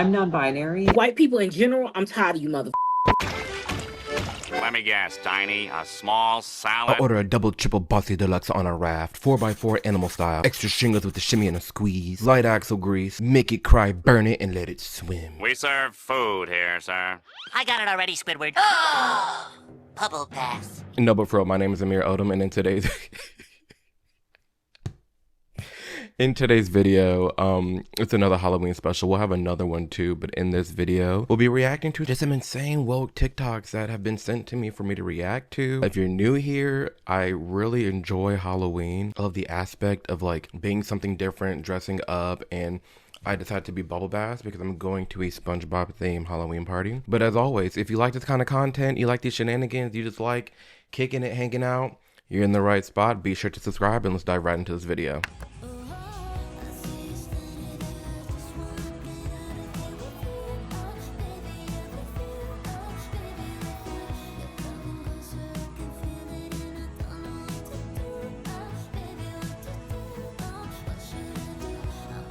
I'm non-binary. White people in general, I'm tired of you mother. Let me guess, Tiny, a small salad? I'll order a double triple bossy deluxe on a raft, 4x4 animal style, extra shingles with the shimmy and a squeeze, light axle grease, make it cry, burn it, and let it swim. We serve food here, sir. I got it already, Squidward. Bubble pass. No, but for real, my name is Amir Odom, and in today's video, it's another Halloween special. We'll have another one too, but in this video, we'll be reacting to just some insane woke TikToks that have been sent to me for me to react to. If you're new here, I really enjoy Halloween. I love the aspect of like being something different, dressing up, and I decided to be bubble bath because I'm going to a SpongeBob themed Halloween party. But as always, if you like this kind of content, you like these shenanigans, you just like kicking it, hanging out, you're in the right spot. Be sure to subscribe and let's dive right into this video.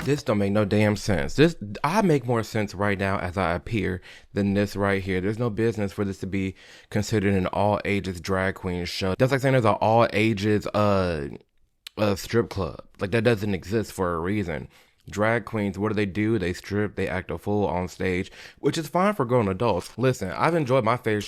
This don't make no damn sense. I make more sense right now as I appear than this right here. There's no business for this to be considered an all ages drag queen show. That's like saying there's an all ages strip club. Like that doesn't exist for a reason. Drag queens, what do? They strip, they act a fool on stage, which is fine for grown adults. Listen, I've enjoyed my fair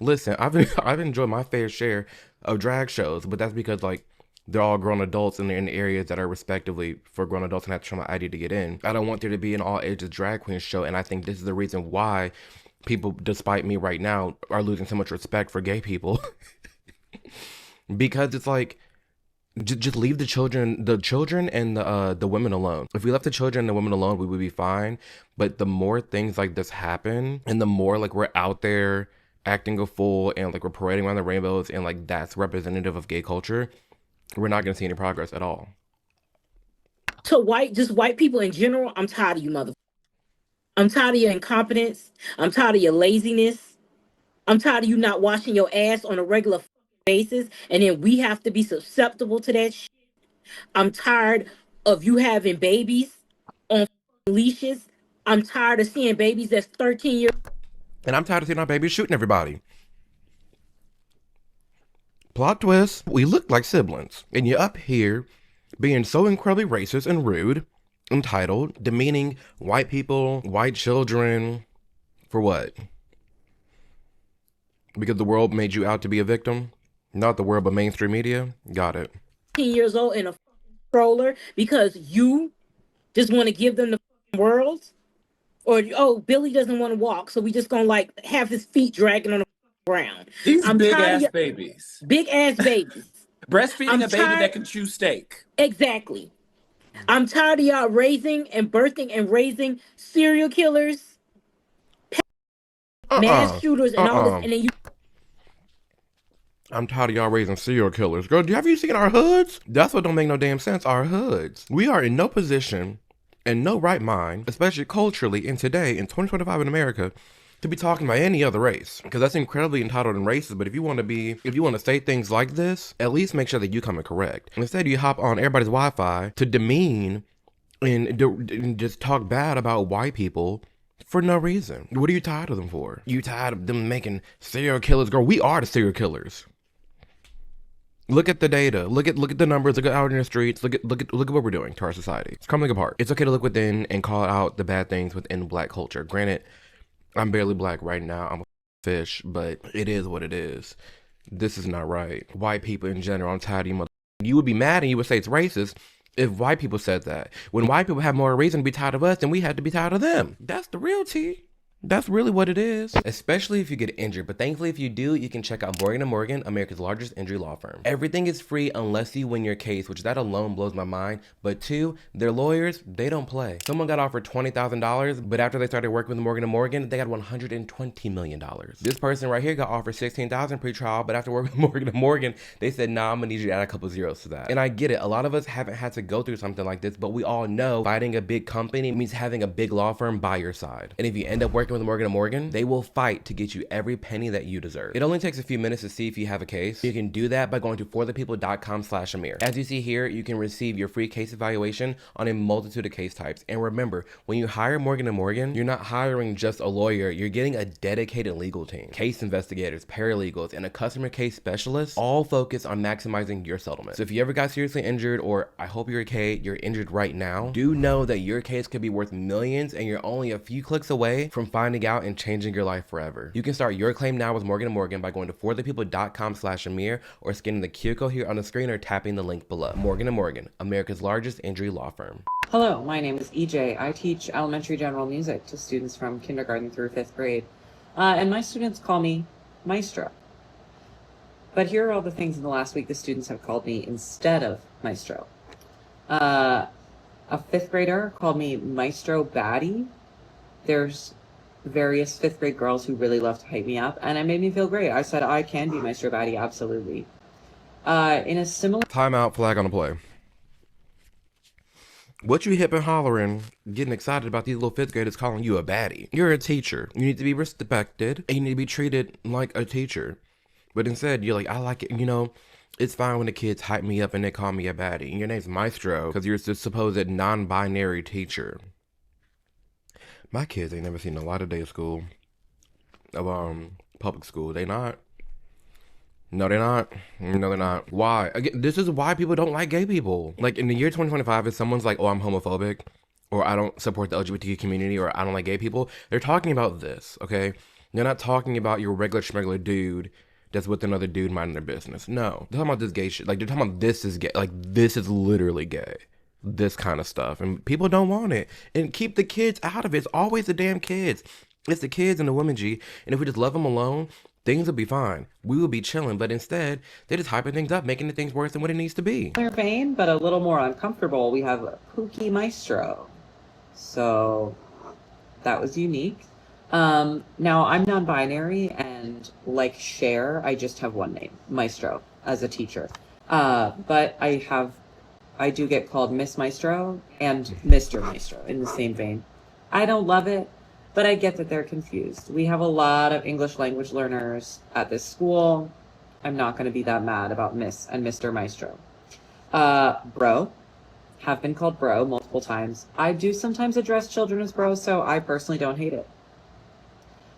I've enjoyed my fair share of drag shows, but that's because like they're all grown adults and they're in areas that are respectively for grown adults and have to show my ID to get in. I don't want there to be an all ages drag queen show, and I think this is the reason why people, despite me right now, are losing so much respect for gay people. Because it's like, just leave the children and the women alone. If we left the children and the women alone, we would be fine. But the more things like this happen, and the more like we're out there acting a fool and like we're parading around the rainbows and like that's representative of gay culture, we're not going to see any progress at all. To white people in general, I'm tired of you mother. I'm tired of your incompetence. I'm tired of your laziness. I'm tired of you not washing your ass on a regular basis, and then we have to be susceptible to that shit. I'm tired of you having babies on leashes. I'm tired of seeing babies that's 13 years. And I'm tired of seeing our babies shooting everybody. Plot twist, we look like siblings, and you're up here being so incredibly racist and rude, entitled, demeaning white people, white children, for what? Because the world made you out to be a victim? Not the world, but mainstream media? Got it. 10 years old in a stroller because you just want to give them the world? Or, oh, Billy doesn't want to walk, so we just gonna like have his feet dragging on the ground. These big ass babies. Big ass babies. Breastfeeding a baby that can chew steak. Exactly. I'm tired of y'all raising and birthing and raising serial killers, mass shooters, and all this. And then you. I'm tired of y'all raising serial killers. Girl, have you seen our hoods? That's what don't make no damn sense. Our hoods. We are in no position and no right mind, especially culturally in today in 2025 in America, to be talking about any other race, because that's incredibly entitled and racist. But if you want to say things like this, at least make sure that you come in correct. Instead, you hop on everybody's Wi-Fi to demean and just talk bad about white people for no reason. What are you tired of them for? You tired of them making serial killers? Girl, we are the serial killers. Look at the data. Look at the numbers. Look at out in the streets. Look at what we're doing to our society. It's crumbling apart. It's okay to look within and call out the bad things within Black culture. Granted, I'm barely Black right now. I'm a fish, but it is what it is. This is not right. White people in general, I'm tired of you mother. You would be mad and you would say it's racist if white people said that. When white people have more reason to be tired of us, then we had to be tired of them. That's the real tea. That's really what it is. Especially if you get injured. But thankfully, if you do, you can check out Morgan & Morgan, America's largest injury law firm. Everything is free unless you win your case, which that alone blows my mind. But two, their lawyers, they don't play. Someone got offered $20,000, but after they started working with Morgan & Morgan, they got $120 million. This person right here got offered $16,000 pre-trial, but after working with Morgan & Morgan, they said, nah, I'm gonna need you to add a couple zeros to that. And I get it. A lot of us haven't had to go through something like this, but we all know fighting a big company means having a big law firm by your side. And if you end up working working with Morgan & Morgan, they will fight to get you every penny that you deserve. It only takes a few minutes to see if you have a case. You can do that by going to forthepeople.com/Amir. As you see here, you can receive your free case evaluation on a multitude of case types. And remember, when you hire Morgan & Morgan, you're not hiring just a lawyer, you're getting a dedicated legal team. Case investigators, paralegals, and a customer case specialist all focus on maximizing your settlement. So if you ever got seriously injured, or I hope you're okay, you're injured right now, do know that your case could be worth millions and you're only a few clicks away from finding out and changing your life forever. You can start your claim now with Morgan & Morgan by going to forthepeople.com/Amir or scanning the QR code here on the screen or tapping the link below. Morgan & Morgan, America's largest injury law firm. Hello, my name is EJ. I teach elementary general music to students from kindergarten through 5th grade. And my students call me Maestro. But here are all the things in the last week the students have called me instead of Maestro. A 5th grader called me Maestro Baddie. There's various 5th grade girls who really love to hype me up, and it made me feel great. I said I can be Maestro Baddie, absolutely. In a similar... Timeout, flag on the play. What you hip and hollering, getting excited about these little 5th graders calling you a baddie? You're a teacher. You need to be respected, and you need to be treated like a teacher. But instead, you're like, I like it, you know, it's fine when the kids hype me up and they call me a baddie. And your name's Maestro because you're the supposed non-binary teacher. My kids ain't never seen a light of day of school. Of public school. They not. No, they're not. No, they're not. Why? Again, this is why people don't like gay people. Like, in the year 2025, if someone's like, oh, I'm homophobic, or I don't support the LGBTQ community, or I don't like gay people, they're talking about this, okay? They're not talking about your regular schmegular dude that's with another dude minding their business. No. They're talking about this gay shit. Like, they're talking about this is gay. Like, this is literally gay. This kind of stuff. And people don't want it. And keep the kids out of it. It's always the damn kids. It's the kids and the women, G. And if we just love them alone, things will be fine. We will be chilling. But instead, they're just hyping things up, making the things worse than what it needs to be. similar vein, but a little more uncomfortable, we have Pookie Maestro. So that was unique. Now I'm non-binary, and like Cher, I just have one name, Maestro, as a teacher. But I do get called Miss Maestro and Mr. Maestro in the same vein. I don't love it, but I get that they're confused. We have a lot of English language learners at this school. I'm not going to be that mad about Miss and Mr. Maestro. Bro. Have been called bro multiple times. I do sometimes address children as bro, so I personally don't hate it.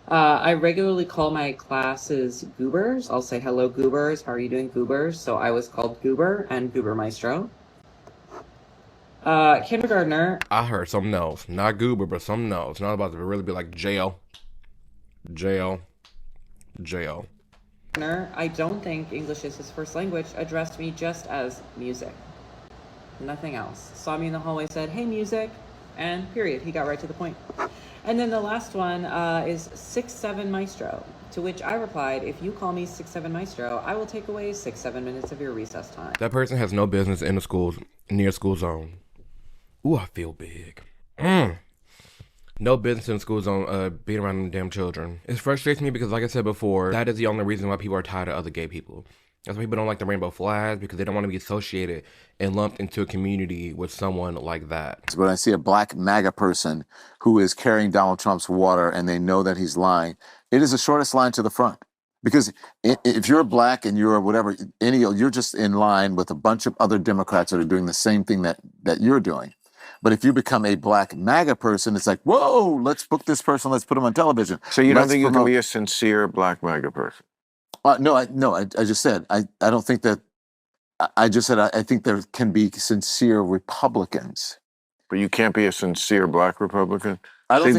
I regularly call my classes goobers. I'll say, hello, goobers. How are you doing, goobers? So I was called goober and goober maestro. Kindergartner. I heard something else. Not goober, but something else. Not about to really be like jail. Jail. Jail. I don't think English is his first language. Addressed me just as music. Nothing else. Saw me in the hallway, said, hey, music, and period. He got right to the point. And then the last one is 6'7" Maestro, to which I replied, if you call me 6'7" Maestro, I will take away 6-7 minutes of your recess time. That person has no business in the schools, near school zone. Ooh, I feel big. No business in the school zone being around them damn children. It frustrates me because, like I said before, that is the only reason why people are tired of other gay people. That's why people don't like the rainbow flags, because they don't want to be associated and lumped into a community with someone like that. When I see a black MAGA person who is carrying Donald Trump's water and they know that he's lying, it is the shortest line to the front. Because if you're black and you're whatever, you're just in line with a bunch of other Democrats that are doing the same thing that you're doing. But if you become a black MAGA person, it's like, whoa, let's book this person, let's put him on television. So you don't think you can be a sincere black MAGA person? No, I just said, I don't think that, I just said, I think there can be sincere Republicans. But you can't be a sincere black Republican? I don't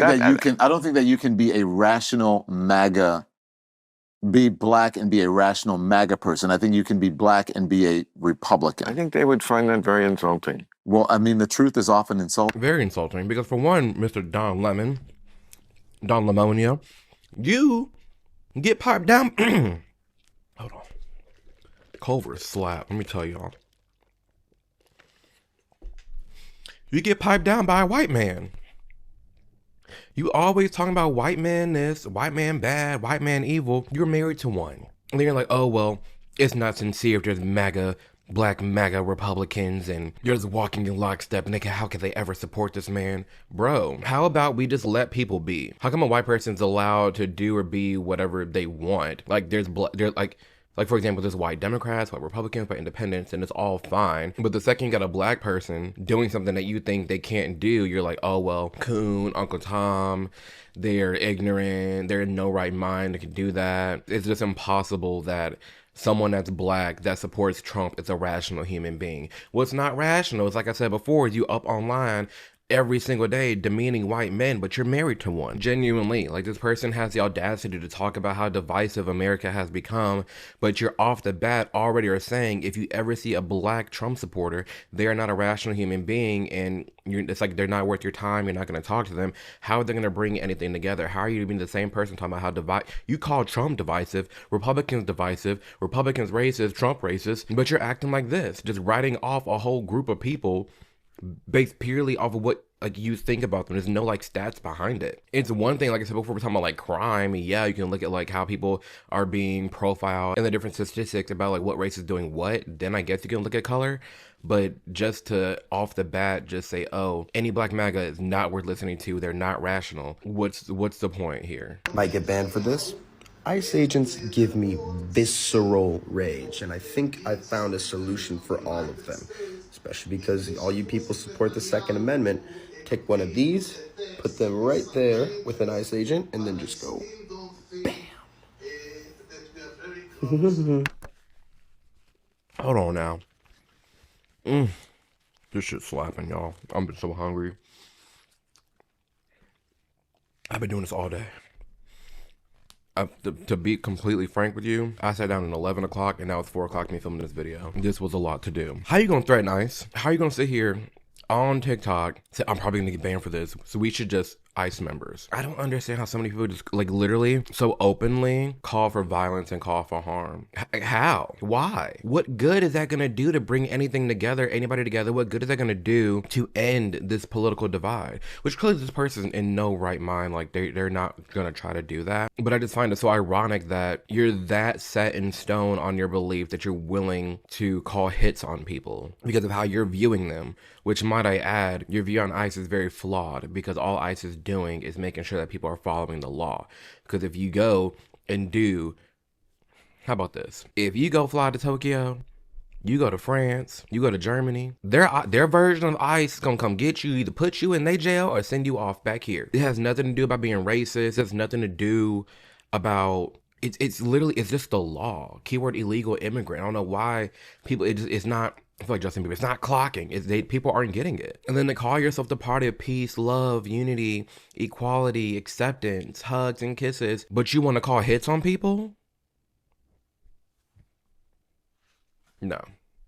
think that you can be a rational MAGA, be black and be a rational MAGA person. I think you can be black and be a Republican. I think they would find that very insulting. Well, I mean, the truth is often insulting. Very insulting, because for one, Mr. Don Lemonia, you get piped down. Hold on. Culver slap. Let me tell y'all. You get piped down by a white man. You always talking about white man this, white man bad, white man evil. You're married to one. And then you're like, oh, well, it's not sincere if there's MAGA black MAGA Republicans and you're just walking in lockstep and how can they ever support this man? Bro, how about we just let people be? How come a white person's allowed to do or be whatever they want? Like there's like for example, there's white Democrats, white Republicans, white independents, and it's all fine. But the second you got a black person doing something that you think they can't do, you're like, oh well, Coon, Uncle Tom, they're ignorant, they're in no right mind that can do that. It's just impossible that someone that's black that supports Trump is a rational human being. What's not rational is, like I said before, you up online every single day demeaning white men, but you're married to one. Genuinely, like this person has the audacity to talk about how divisive America has become, but you're off the bat already are saying if you ever see a black Trump supporter, they're not a rational human being, and it's like they're not worth your time, you're not going to talk to them. How are they going to bring anything together? How are you being the same person talking about how you call Trump divisive, Republicans racist, Trump racist, but you're acting like this, just writing off a whole group of people based purely off of what like you think about them. There's no like stats behind it. It's one thing, like I said before, we're talking about like crime. Yeah, you can look at like how people are being profiled and the different statistics about like what race is doing what. Then I guess you can look at color. But just to off the bat just say, oh, any black MAGA is not worth listening to, they're not rational. What's the point here? Might get banned for this. ICE agents give me visceral rage, and I think I found a solution for all of them. Especially because all you people support the Second Amendment. Take one of these, put them right there with an ICE agent, and then just go bam. Hold on now. This shit's slapping, y'all. I'm been so hungry. I've been doing this all day. To be completely frank with you, I sat down at 11 o'clock and now it's 4 o'clock me filming this video. This was a lot to do. How you gonna threaten ICE? How you gonna sit here on TikTok say I'm probably gonna get banned for this, so we should just ICE members? I don't understand how so many people just like literally so openly call for violence and call for harm. How? Why? What good is that gonna do to bring anything together, anybody together? What good is that gonna do to end this political divide? Which clearly this person in no right mind, like they're not gonna try to do that. But I just find it so ironic that you're that set in stone on your belief that you're willing to call hits on people because of how you're viewing them. Which, might I add, your view on ICE is very flawed because all ICE is doing is making sure that people are following the law. Because if you go and do, how about this? If you go fly to Tokyo, you go to France, you go to Germany, their version of ICE is gonna come get you, either put you in their jail or send you off back here. It has nothing to do about being racist. It has nothing to do about, it's literally, it's just the law. Keyword illegal immigrant. I don't know why people, it's not, I feel like Justin Bieber, it's not clocking. People aren't getting it. And then to call yourself the party of peace, love, unity, equality, acceptance, hugs and kisses, but you want to call hits on people? No,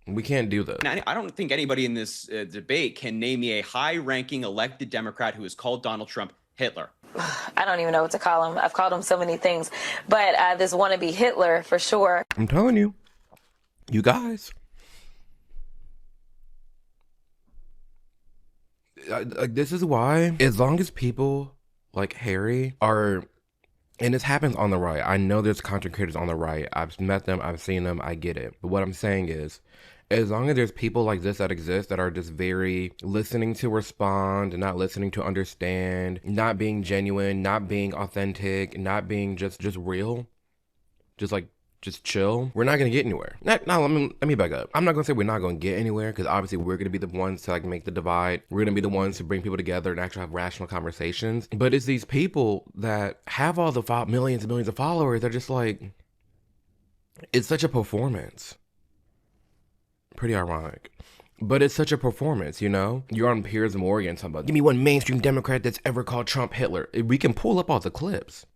we can't do this. I don't think anybody in this debate can name me a high-ranking elected Democrat who has called Donald Trump Hitler. I don't even know what to call him. I've called him so many things, but this wannabe Hitler for sure. I'm telling you, you guys. This is why, as long as people like Harry are, and this happens on the right. I know there's content creators on the right. I've met them. I've seen them. I get it. But what I'm saying is, as long as there's people like this that exist that are just very listening to respond and not listening to understand, not being genuine, not being authentic, not being just real, just chill, we're not gonna get anywhere. Now let me back up. I'm not gonna say we're not gonna get anywhere, because obviously we're gonna be the ones to like make the divide. We're gonna be the ones to bring people together and actually have rational conversations. But it's these people that have all the millions and millions of followers. They're just like, it's such a performance. Pretty ironic. But it's such a performance, you know? You're on Piers Morgan talking about, give me one mainstream Democrat that's ever called Trump Hitler. We can pull up all the clips.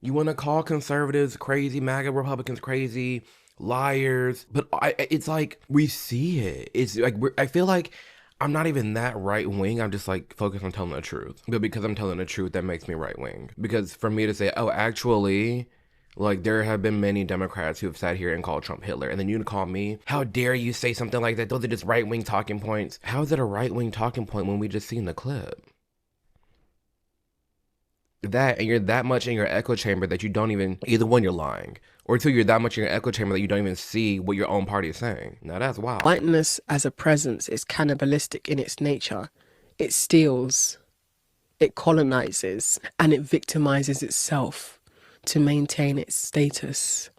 You want to call conservatives crazy, MAGA Republicans crazy, liars. But it's like, we see it. It's like, I feel like I'm not even that right wing. I'm just like focused on telling the truth. But because I'm telling the truth, that makes me right wing. Because for me to say, oh, actually, like there have been many Democrats who have sat here and called Trump Hitler. And then you call me, how dare you say something like that? Those are just right wing talking points. How is it a right wing talking point when we just seen the clip? that, and you're that much in your echo chamber that you don't even, either one, you're lying, or two, you're that much in your echo chamber that you don't even see what your own party is saying. Now that's wild. Whiteness as a presence is cannibalistic in its nature. It steals, it colonizes, and it victimizes itself to maintain its status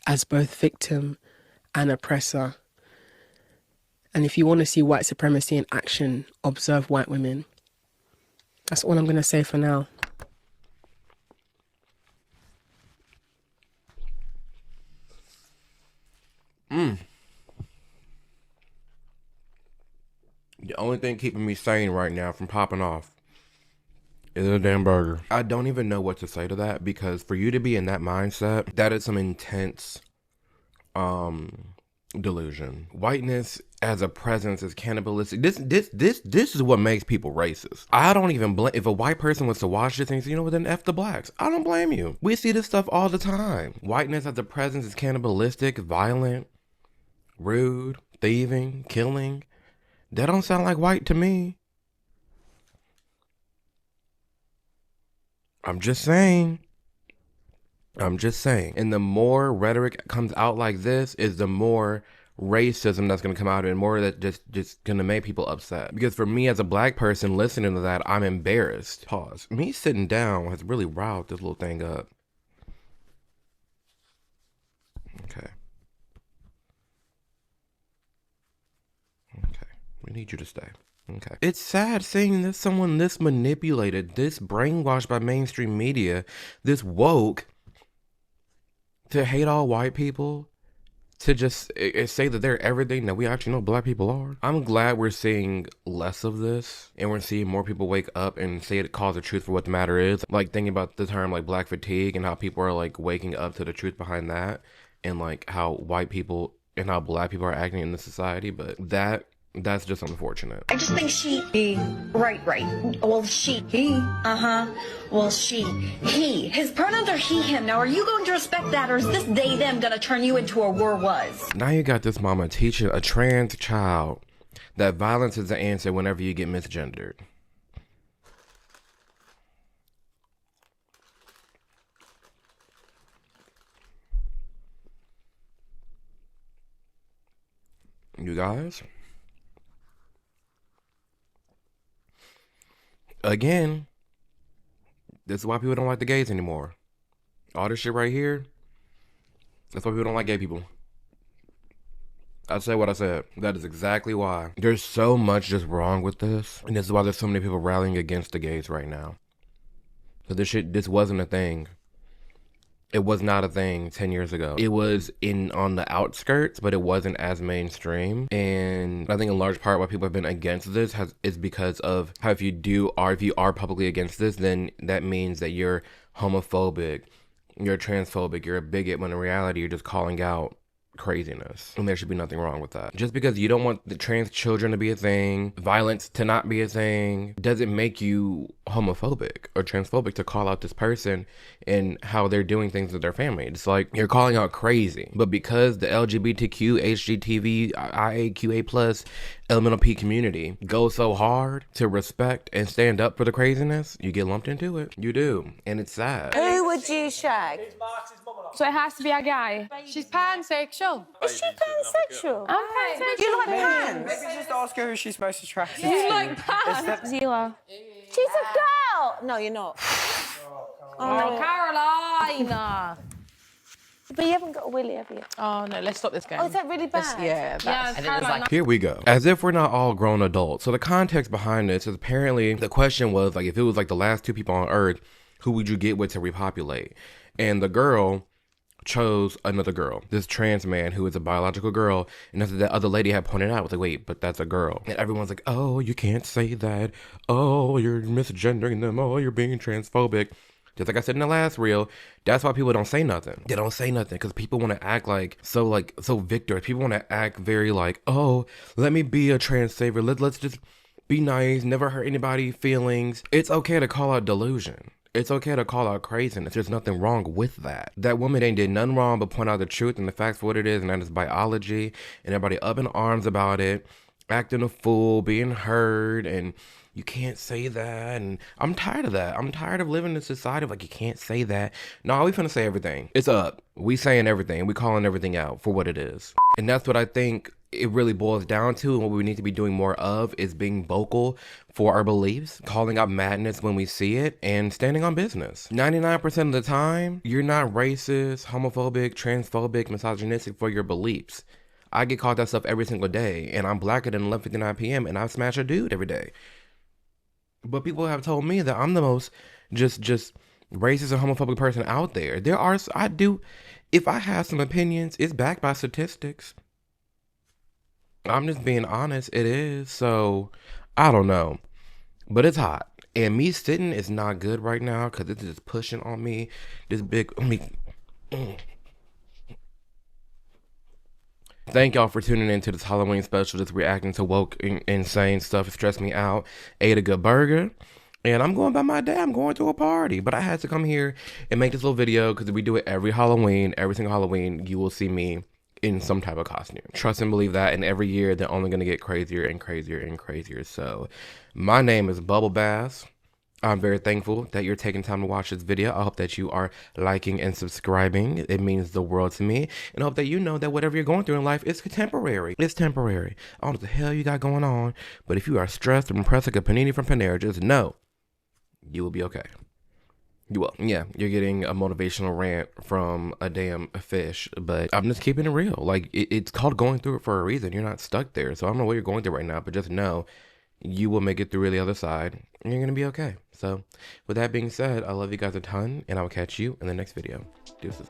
as both victim and oppressor. And if you want to see white supremacy in action, observe white women. That's all I'm going to say for now. The only thing keeping me sane right now from popping off is a damn burger. I don't even know what to say to that, because for you to be in that mindset, that is some intense delusion. Whiteness as a presence is cannibalistic. This is what makes people racist. I don't even blame, if a white person was to watch this and say, you know what, then F the blacks. I don't blame you. We see this stuff all the time. Whiteness as a presence is cannibalistic, violent, rude, thieving, killing. That don't sound like white to me. I'm just saying. And the more rhetoric comes out like this, is the more racism that's going to come out, and more that just going to make people upset. Because for me as a black person listening to that, I'm embarrassed. Pause. Me sitting down has really riled this little thing up. Okay. We need you to stay. Okay. It's sad seeing this someone this manipulated, this brainwashed by mainstream media, this woke, to hate all white people, to just say that they're everything that we actually know black people are. I'm glad we're seeing less of this, and we're seeing more people wake up and say it, call the truth for what the matter is. Like thinking about the term like black fatigue, and how people are like waking up to the truth behind that, and like how white people and how black people are acting in the society. But that's just unfortunate. I just think he. Right. Well, he. Well, he. His pronouns are he, him. Now, are you going to respect that, or is this they, them going to turn you into a were, was? Now you got this mama teaching a trans child that violence is the answer whenever you get misgendered. You guys? Again, this is why people don't like the gays anymore. All this shit right here, that's why people don't like gay people. I said what I said. That is exactly why. There's so much just wrong with this. And this is why there's so many people rallying against the gays right now. So this wasn't a thing. It was not a thing 10 years ago. It was on the outskirts, but it wasn't as mainstream. And I think in large part why people have been against this is because of how if you are publicly against this, then that means that you're homophobic, you're transphobic, you're a bigot, when in reality you're just calling out craziness. And there should be nothing wrong with that. Just because you don't want the trans children to be a thing, violence to not be a thing, doesn't make you homophobic or transphobic to call out this person and how they're doing things with their family. It's like you're calling out crazy. But because the LGBTQ, HGTV, IAQA+, elemental P community goes so hard to respect and stand up for the craziness, you get lumped into it. You do. And it's sad. Who would you shag? So it has to be a guy. She's pansexual. Is she pansexual? I'm pansexual. You like pans? Maybe just ask her who she's most attracted You to. like pans? Zila. She's a girl. No, you're not. Oh, Carolina. But you haven't got a willy, have you? Oh, no, let's stop this game. Oh, is that really bad? Yeah, Here we go. As if we're not all grown adults. So the context behind this is apparently the question was like, if it was like the last two people on Earth, who would you get with to repopulate? And the girl chose another girl, this trans man who is a biological girl, and as the other lady had pointed out, was like, wait, but that's a girl. And everyone's like, oh, you can't say that. Oh, you're misgendering them. Oh, you're being transphobic. Just like I said in the last reel, that's why people don't say nothing. They don't say nothing because people want to act so victorious. People want to act very like, oh, let me be a trans savior. Let's just be nice, never hurt anybody's feelings. It's okay to call out delusion. It's okay to call out craziness. There's nothing wrong with that. That woman ain't did nothing wrong but point out the truth and the facts for what it is, and that is biology, and everybody up in arms about it, acting a fool, being heard, and you can't say that. And I'm tired of that. I'm tired of living in a society of like, you can't say that. No, we finna say everything. It's up. We saying everything. We calling everything out for what it is. And that's what I think it really boils down to, and what we need to be doing more of is being vocal for our beliefs, calling out madness when we see it, and standing on business. 99% of the time, you're not racist, homophobic, transphobic, misogynistic for your beliefs. I get called that stuff every single day, and I'm blacker than 11:59 p.m. and I smash a dude every day. But people have told me that I'm the most just racist and homophobic person out there. If I have some opinions, it's backed by statistics. I'm just being honest, it is. So, I don't know. But it's hot. And me sitting is not good right now because it's just pushing on me. This big... Thank y'all for tuning in to this Halloween special, just reacting to woke, insane stuff. It stressed me out. Ate a good burger. And I'm going by my day. I'm going to a party. But I had to come here and make this little video because we do it every Halloween. Every single Halloween, you will see me in some type of costume. Trust and believe that. And every year, they're only going to get crazier and crazier and crazier. So, my name is Bubble Bass. I'm very thankful that you're taking time to watch this video. I hope that you are liking and subscribing. It means the world to me. And I hope that you know that whatever you're going through in life is temporary. It's temporary. I don't know what the hell you got going on, but if you are stressed or impressed like a panini from Panera, just know you will be okay. You will. Yeah, you're getting a motivational rant from a damn fish, but I'm just keeping it real. Like, it's called going through it for a reason. You're not stuck there. So I don't know what you're going through right now, but just know you will make it through the other side and you're going to be okay. So with that being said, I love you guys a ton and I will catch you in the next video. Deuces.